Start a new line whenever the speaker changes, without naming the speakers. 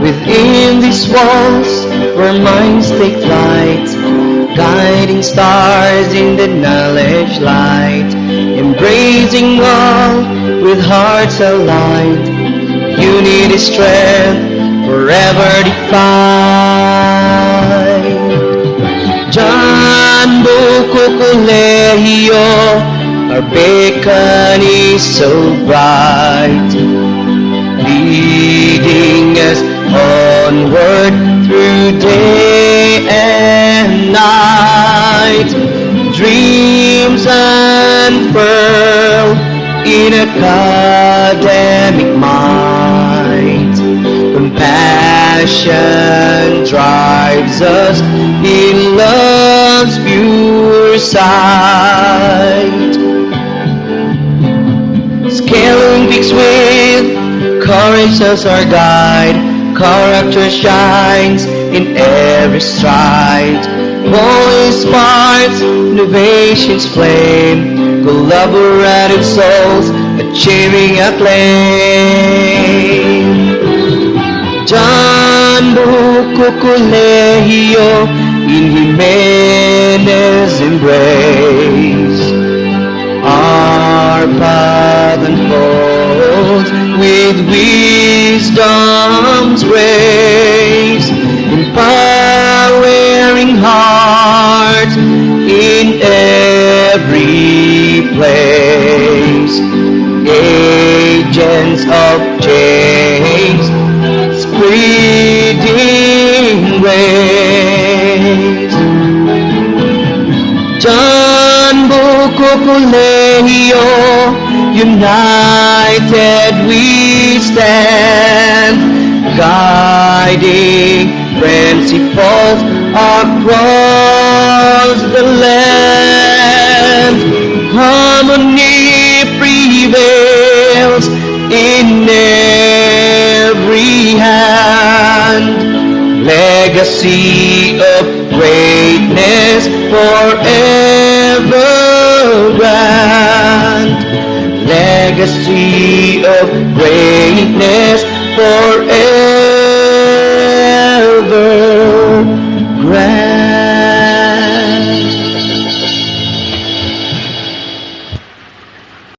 Within these walls, where minds take flight, guiding stars in the knowledge light, embracing all with hearts aligned, unity strength forever defined. John Bosco Colegio, our beacon is so bright, leading us onward through day and night. Dreams unfurled in academic might. Compassion drives us in love's pure sight. Scaling peaks with courage as our guide, character shines in every stride. Voice sparks, innovation's flame, collaborative souls achieving acclaim. John Bosco Colegio in Jimenez embrace, our path unfolds with wisdom's grace, empowering hearts in every place. Agents of change, spreading rays. John Bosco Colegio, united we stand, guiding principles across the land. Harmony prevails in every hand, legacy of greatness forever grand, legacy of greatness forever.